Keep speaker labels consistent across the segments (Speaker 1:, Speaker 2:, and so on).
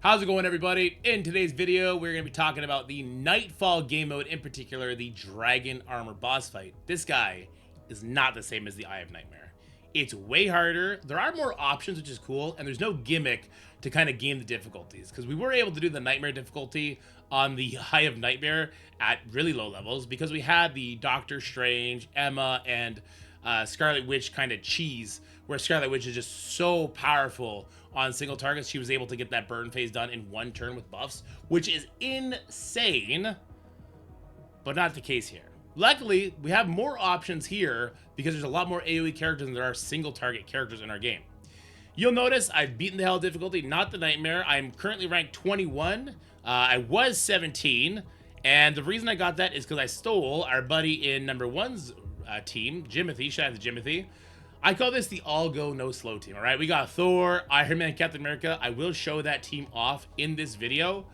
Speaker 1: How's it going, everybody? In today's video, we're going to be talking about the Nightfall game mode, in particular, the Dragon Armor boss fight. This guy is not the same as the Eye of Nightmare. It's way harder, there are more options, which is cool, and there's no gimmick to kind of game the difficulties, because we were able to do the Nightmare difficulty on the Eye of Nightmare at really low levels, because we had the Doctor Strange, Emma, and Scarlet Witch kind of cheese, where Scarlet Witch is just so powerful on single targets. She was able to get that burn phase done in one turn with buffs, which is insane, but not the case here. Luckily, we have more options here because there's a lot more AoE characters than there are single target characters in our game. You'll notice I've beaten the hell difficulty, not the Nightmare. I'm currently ranked 21. I was 17, and the reason I got that is because I stole our buddy in number one's team, Jimothy. Shout out to Jimothy. I call this the all go no slow team. All right, we got Thor, Iron Man, Captain America. I will show that team off in this video.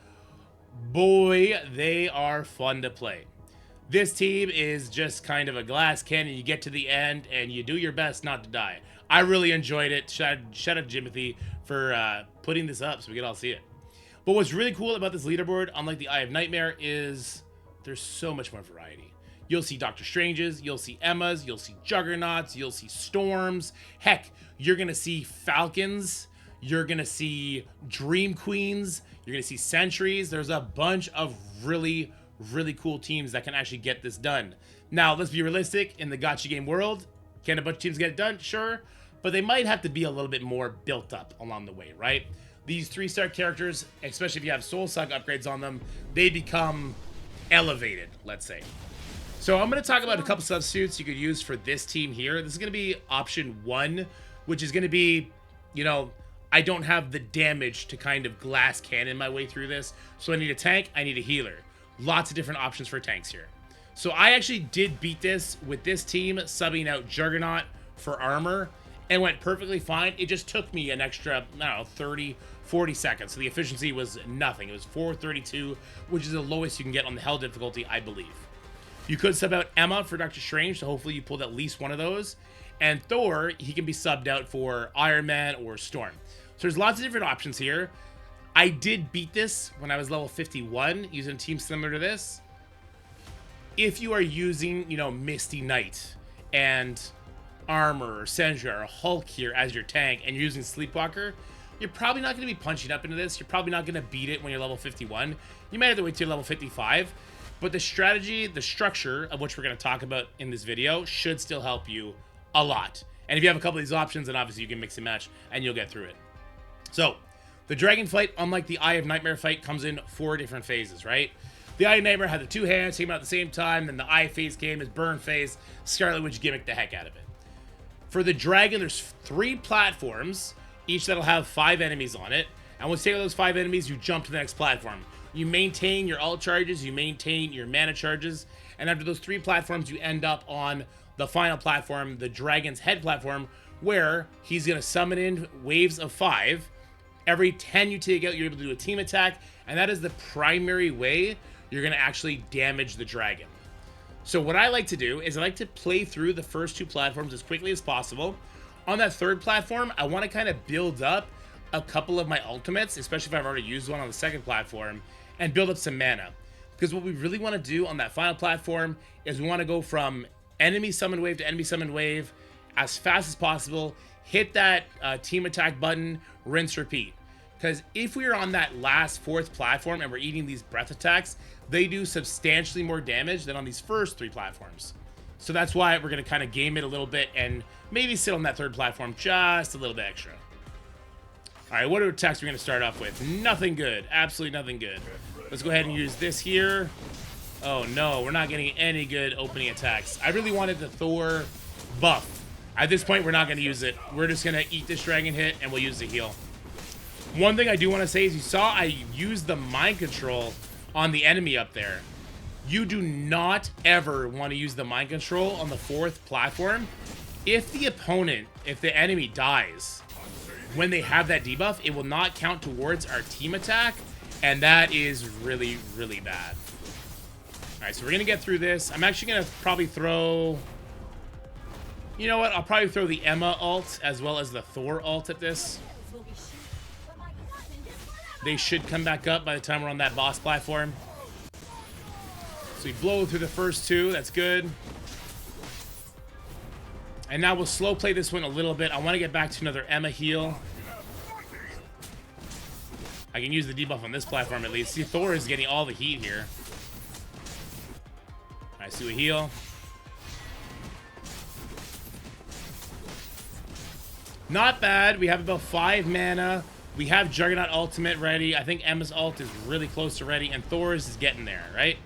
Speaker 1: Boy, they are fun to play. This team is just kind of a glass cannon. You get to the end and you do your best not to die. I really enjoyed it. Shout out to Jimothy for putting this up so we can all see it. But what's really cool about this leaderboard, unlike the Eye of Nightmare, is there's so much more variety. You'll see Doctor Stranges, you'll see Emmas, you'll see Juggernauts, you'll see Storms. Heck, you're going to see Falcons, you're going to see Dream Queens, you're going to see Sentries. There's a bunch of really cool teams that can actually get this done. Now, let's be realistic. In the gacha game world, can a bunch of teams get it done? Sure. But they might have to be a little bit more built up along the way, right? These 3-star characters, especially if you have Soul Suck upgrades on them, they become elevated, let's say. So I'm going to talk about a couple substitutes you could use for this team here. This is going to be option 1, which is going to be, you know, I don't have the damage to kind of glass cannon my way through this. So I need a tank, I need a healer. Lots of different options for tanks here. So I actually did beat this with this team, subbing out Juggernaut for armor, and went perfectly fine. It just took me an extra, I don't know, 30, 40 seconds. So the efficiency was nothing. It was 432, which is the lowest you can get on the hell difficulty, I believe. You could sub out Emma for Doctor Strange, so hopefully you pulled at least one of those. And Thor, he can be subbed out for Iron Man or Storm. So there's lots of different options here. I did beat this when I was level 51 using a team similar to this. If you are using, you know, Misty Knight and Armor or Sentry or Hulk here as your tank and you're using Sleepwalker, you're probably not going to be punching up into this. You're probably not going to beat it when you're level 51. You might have to wait till level 55. But the strategy, the structure of which we're going to talk about in this video should still help you a lot. And if you have a couple of these options, then obviously you can mix and match and you'll get through it. So, the Dragon fight, unlike the Eye of Nightmare fight, comes in 4 different phases, right? The Eye of Nightmare had the 2 hands, came out at the same time, then the Eye phase came as burn phase. Scarlet Witch gimmicked the heck out of it. For the Dragon, there's 3 platforms, each that'll have 5 enemies on it. And once you take out those 5 enemies, you jump to the next platform. You maintain your ult charges, you maintain your mana charges, and after those 3 platforms, you end up on the final platform, the Dragon's Head platform, where he's going to summon in waves of 5. Every 10 you take out, you're able to do a team attack, and that is the primary way you're going to actually damage the Dragon. So what I like to do is I like to play through the first 2 platforms as quickly as possible. On that 3rd platform, I want to kind of build up a couple of my ultimates, especially if I've already used one on the 2nd platform, and build up some mana. Because what we really want to do on that final platform is we want to go from enemy summon wave to enemy summon wave as fast as possible, hit that team attack button, rinse, repeat. Because if we are on that last 4th platform and we're eating these breath attacks, they do substantially more damage than on these first 3 platforms. So that's why we're going to kind of game it a little bit and maybe sit on that 3rd platform just a little bit extra. Alright, what attacks are we going to start off with? Nothing good. Absolutely nothing good. Let's go ahead and use this here. Oh no, we're not getting any good opening attacks. I really wanted the Thor buff. At this point, we're not going to use it. We're just going to eat this dragon hit and we'll use the heal. One thing I do want to say is you saw I used the mind control on the enemy up there. You do not ever want to use the mind control on the 4th platform. If the opponent, if the enemy dies, when they have that debuff, it will not count towards our team attack, and that is really bad. Alright, so we're gonna get through this. I'm actually gonna probably throw... You know what? I'll probably throw the Emma ult as well as the Thor ult at this. They should come back up by the time we're on that boss platform. So we blow through the first two. That's good. And now we'll slow play this one a little bit. I want to get back to another Emma heal. I can use the debuff on this platform at least. See, Thor is getting all the heat here. Alright, so we heal. Not bad. We have about 5 mana. We have Juggernaut ultimate ready. I think Emma's ult is really close to ready, and Thor's is getting there, right?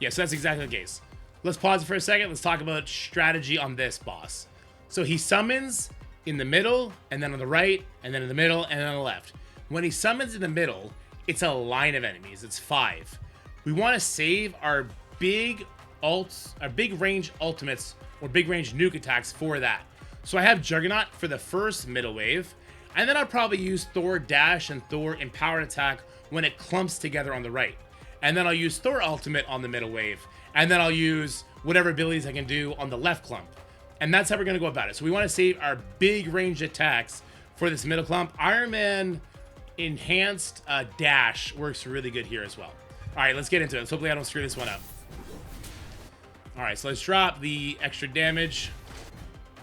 Speaker 1: Yeah, so that's exactly the case. Let's pause for a second. Let's talk about strategy on this boss. So he summons in the middle, and then on the right, and then in the middle, and then on the left. When he summons in the middle, it's a line of enemies. It's 5. We want to save our big ults, our big range ultimates, or big range nuke attacks for that. So I have Juggernaut for the first middle wave, and then I'll probably use Thor Dash and Thor Empowered Attack when it clumps together on the right. And then I'll use Thor Ultimate on the middle wave, and then I'll use whatever abilities I can do on the left clump. And that's how we're going to go about it. So we want to save our big range attacks for this middle clump. Iron Man Enhanced Dash works really good here as well. All right, let's get into it. Hopefully I don't screw this one up. All right, so let's drop the extra damage.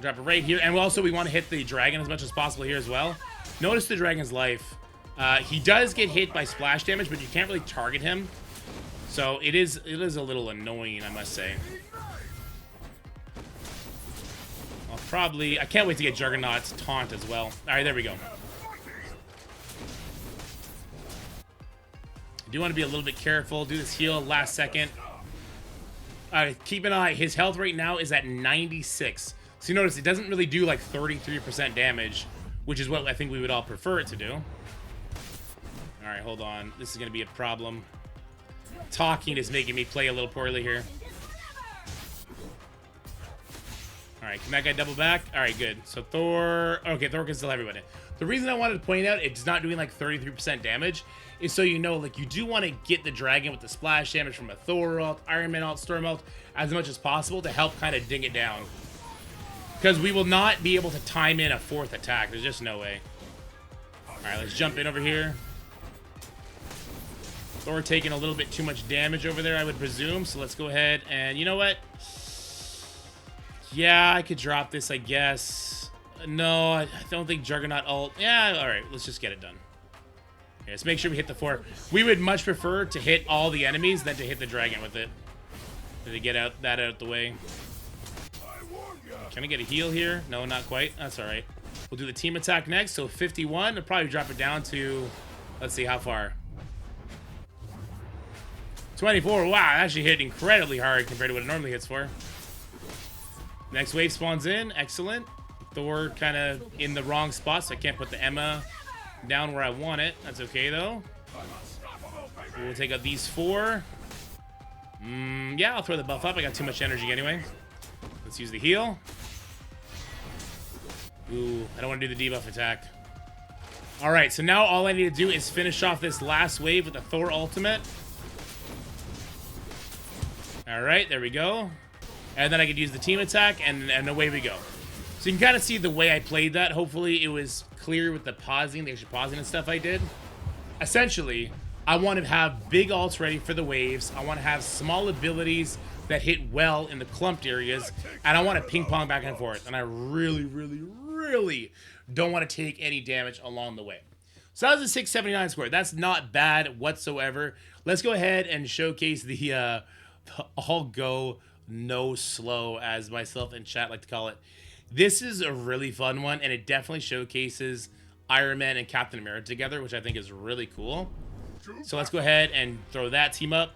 Speaker 1: Drop it right here. And also we want to hit the dragon as much as possible here as well. Notice the dragon's life. He does get hit by splash damage, but you can't really target him. So it is a little annoying, I must say. I can't wait to get Juggernaut's taunt as well. All right, there we go. I do want to be a little bit careful. Do this heal last second. Keep an eye. His health right now is at 96. So you notice it doesn't really do like 33% damage, which is what I think we would all prefer it to do. All right, hold on. This is going to be a problem. Talking is making me play a little poorly here. All right, can that guy double back? All right, good. So Thor... Okay, Thor can still have everybody. The reason I wanted to point out it's not doing like 33% damage is so you know, like, you do want to get the dragon with the splash damage from a Thor ult, Iron Man ult, Storm ult as much as possible to help kind of ding it down. Because we will not be able to time in a 4th attack. There's just no way. All right, let's jump in over here. Thor taking a little bit too much damage over there, I would presume. So let's go ahead and, you know what? Yeah, I could drop this, I guess. No, I don't think Juggernaut ult. Yeah, all right, let's just get it done. Okay, let's make sure we hit the 4. We would much prefer to hit all the enemies than to hit the dragon with it. To get that out the way. Can I get a heal here? No, not quite. That's all right. We'll do the team attack next. So 51. I'll probably drop it down to, let's see, how far? 24. Wow, actually hit incredibly hard compared to what it normally hits for. Next wave spawns in. Excellent. Thor kind of in the wrong spot, so I can't put the Emma down where I want it. That's okay, though. We'll take out these 4. Yeah, I'll throw the buff up. I got too much energy anyway. Let's use the heal. Ooh, I don't want to do the debuff attack. All right, so now all I need to do is finish off this last wave with the Thor ultimate. All right, there we go. And then I could use the team attack, and away we go. So you can kind of see the way I played that. Hopefully it was clear with the pausing, the extra pausing and stuff I did. Essentially, I want to have big ults ready for the waves. I want to have small abilities that hit well in the clumped areas. And I want to ping pong back and forth. And I really, really, really don't want to take any damage along the way. So that was a 679 score. That's not bad whatsoever. Let's go ahead and showcase the all go no slow, as myself and chat like to call it. This is a really fun one, and it definitely showcases Iron Man and Captain America together, which I think is really cool. So let's go ahead and throw that team up.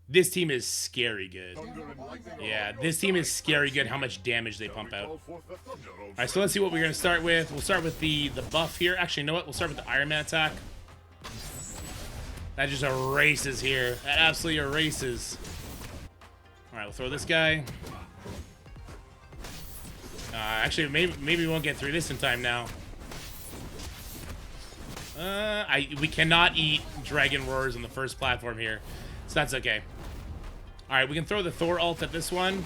Speaker 1: This team is scary good. Yeah, this team is scary good how much damage they pump out. All right, so let's see what we're going to start with. We'll start with the buff here. Actually, you know what? We'll start with the Iron Man attack. That just erases here. That absolutely erases. All right, we'll throw this guy. Actually, maybe we won't get through this in time now. We cannot eat Dragon Roars on the first platform here, so that's okay. All right, we can throw the Thor ult at this one.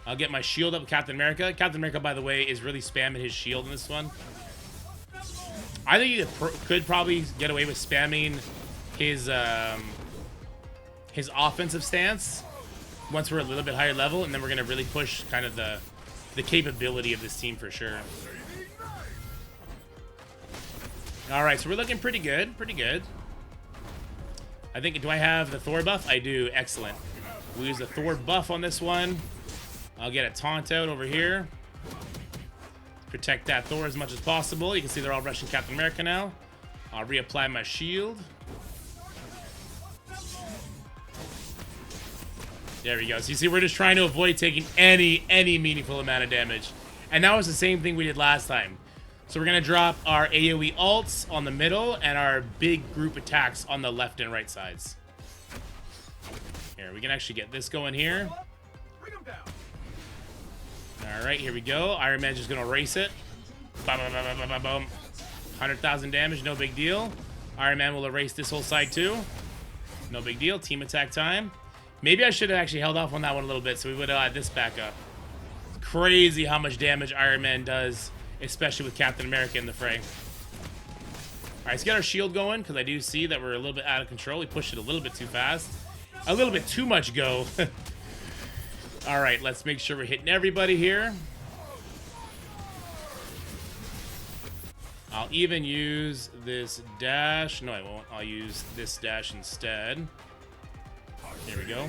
Speaker 1: I'll get my shield up with Captain America. Captain America, by the way, is really spamming his shield in this one. I think he could probably get away with spamming his offensive stance once we're a little bit higher level, and then we're gonna really push kind of the capability of this team for sure. All right, so we're looking pretty good, pretty good. I think, do I have the Thor buff? I do, excellent. We'll use the Thor buff on this one. I'll get a taunt out over here. Protect that Thor as much as possible. You can see they're all rushing Captain America now. I'll reapply my shield. There we go. So you see, we're just trying to avoid taking any meaningful amount of damage. And that was the same thing we did last time. So we're going to drop our AoE ults on the middle and our big group attacks on the left and right sides. Here, we can actually get this going here. All right, here we go. Iron Man's just going to race it. Boom, boom, boom, boom, boom, boom. 100,000 damage, no big deal. Iron Man will erase this whole side too. No big deal. Team attack time. Maybe I should have actually held off on that one a little bit so we would have had this back up. It's crazy how much damage Iron Man does, especially with Captain America in the fray. All right, let's get our shield going because I do see that we're a little bit out of control. We pushed it a little bit too fast. A little bit too much go. All right, let's make sure we're hitting everybody here. I'll even use this dash. No, I won't. I'll use this dash instead. Here we go.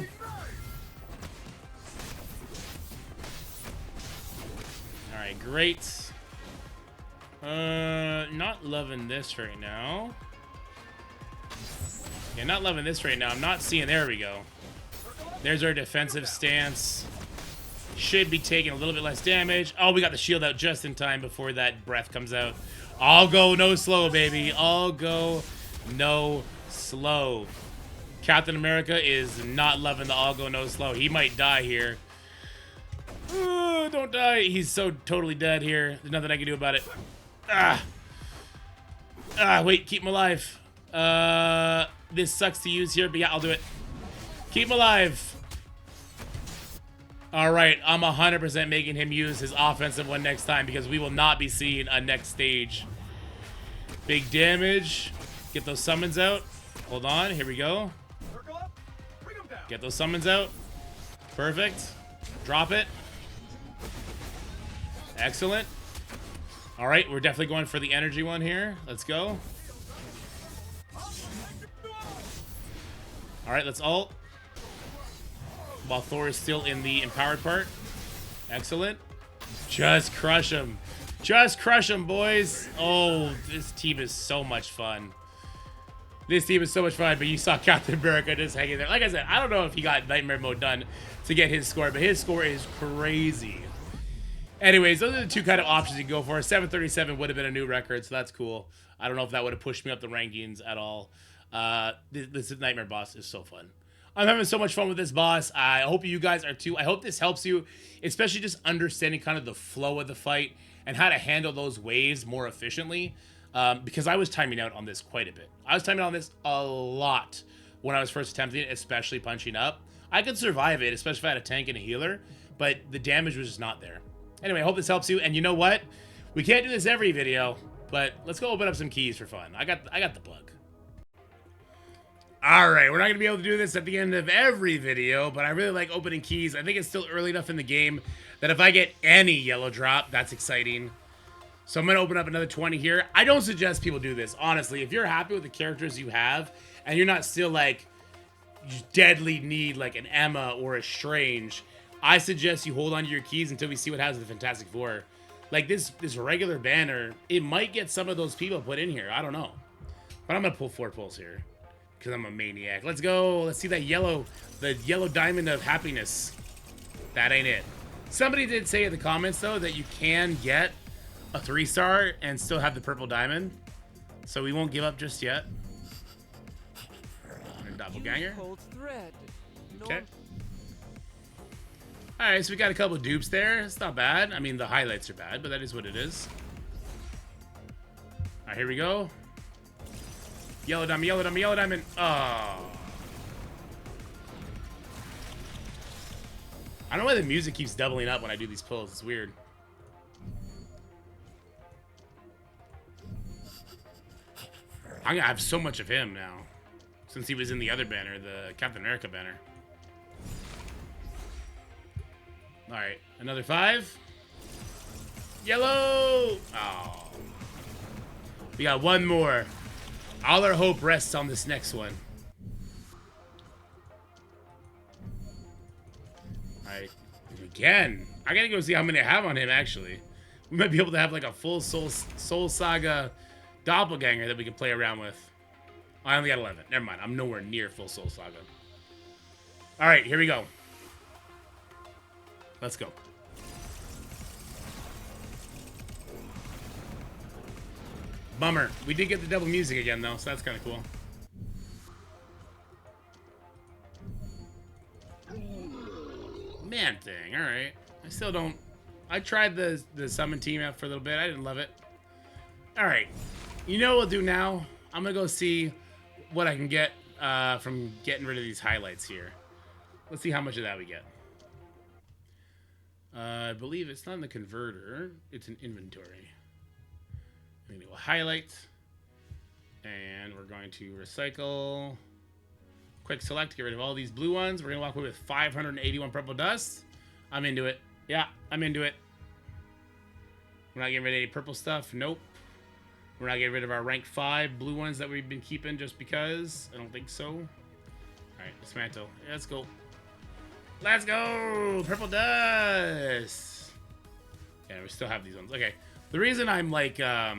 Speaker 1: All right, great. Not loving this right now. Yeah, not loving this right now. I'm not seeing. There we go. There's our defensive stance. Should be taking a little bit less damage. Oh, we got the shield out just in time before that breath comes out. I'll go no slow, baby. I'll go no slow. Captain America is not loving the all go no slow. He might die here. Don't die. He's so totally dead here. There's nothing I can do about it. Wait, keep him alive. This sucks to use here, but yeah, I'll do it. Keep him alive. All right, I'm 100% making him use his offensive one next time because we will not be seeing a next stage. Big damage. Get those summons out. Hold on, here we go. Get those summons out. Perfect. Drop it. Excellent. All right, we're definitely going for the energy one here. Let's go. All right, let's ult. While Thor is still in the empowered part. Excellent. Just crush him. Just crush him, boys. Oh, this team is so much fun. This team is so much fun, but you saw Captain America just hanging there. Like I said, I don't know if he got Nightmare Mode done to get his score, but his score is crazy. Anyways, those are the two kind of options you can go for. 737 would have been a new record, so that's cool. I don't know if that would have pushed me up the rankings at all. This Nightmare boss is so fun. I'm having so much fun with this boss. I hope you guys are too. I hope this helps you, especially just understanding kind of the flow of the fight and how to handle those waves more efficiently. Because I was timing out on this quite a bit. I was timing out on this a lot when I was first attempting it, especially punching up. I could survive it, especially if I had a tank and a healer, but the damage was just not there. Anyway, I hope this helps you. And you know what? We can't do this every video, but let's go open up some keys for fun. I got the bug. All right, we're not going to be able to do this at the end of every video, but I really like opening keys. I think it's still early enough in the game that if I get any yellow drop, that's exciting. So I'm going to open up another 20 here. I don't suggest people do this, honestly. If you're happy with the characters you have, and you're not still, like, you deadly need, like, an Emma or a Strange, I suggest you hold on to your keys until we see what happens with the Fantastic Four. Like, this regular banner, it might get some of those people put in here. I don't know. But I'm going to pull 4 pulls here. Because I'm a maniac. Let's go. Let's see that yellow, the yellow diamond of happiness. That ain't it. Somebody did say in the comments, though, that you can get a 3-star and still have the purple diamond. So we won't give up just yet. Doppelganger. Okay. Alright, so we got a couple of dupes there. It's not bad. I mean, the highlights are bad, but that is what it is. Alright, here we go. Yellow diamond, yellow diamond, yellow diamond. Oh. I don't know why the music keeps doubling up when I do these pulls. It's weird. I'm gonna have so much of him now. Since he was in the other banner, the Captain America banner. Alright, another 5. Yellow! Oh. We got one more. All our hope rests on this next one. Alright, again. I gotta go see how many I have on him, actually. We might be able to have like a full Soul Saga doppelganger that we can play around with. I only got 11. Never mind. I'm nowhere near full Soul Saga. Alright, here we go. Let's go. Bummer. We did get the double music again, though, so that's kind of cool. Man thing. Alright. I still don't... I tried the summon team out for a little bit. I didn't love it. Alright. You know what we'll do now? I'm going to go see what I can get from getting rid of these highlights here. Let's see how much of that we get. I believe it's not in the converter. It's an inventory. I'm going to go highlight. And we're going to recycle. Quick select to get rid of all these blue ones. We're going to walk away with 581 purple dust. I'm into it. Yeah, I'm into it. We're not getting rid of any purple stuff. Nope. We're not getting rid of our rank 5 blue ones that we've been keeping just because. I don't think so. Alright, dismantle. Yeah, let's go. Let's go! Purple dust! Yeah, we still have these ones. Okay. The reason I'm like, the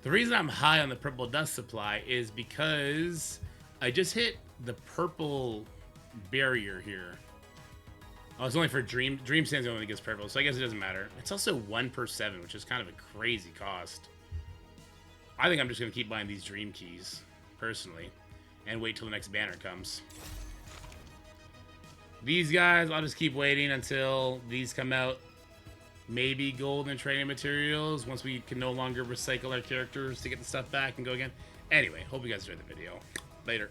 Speaker 1: reason I'm high on the purple dust supply is because I just hit the purple barrier here. Oh, it's only for Dream. Dream Sands only gets purple, so I guess it doesn't matter. It's also 1 per 7, which is kind of a crazy cost. I think I'm just going to keep buying these Dream Keys, personally, and wait till the next banner comes. These guys, I'll just keep waiting until these come out. Maybe gold and training materials, once we can no longer recycle our characters to get the stuff back and go again. Anyway, hope you guys enjoyed the video. Later.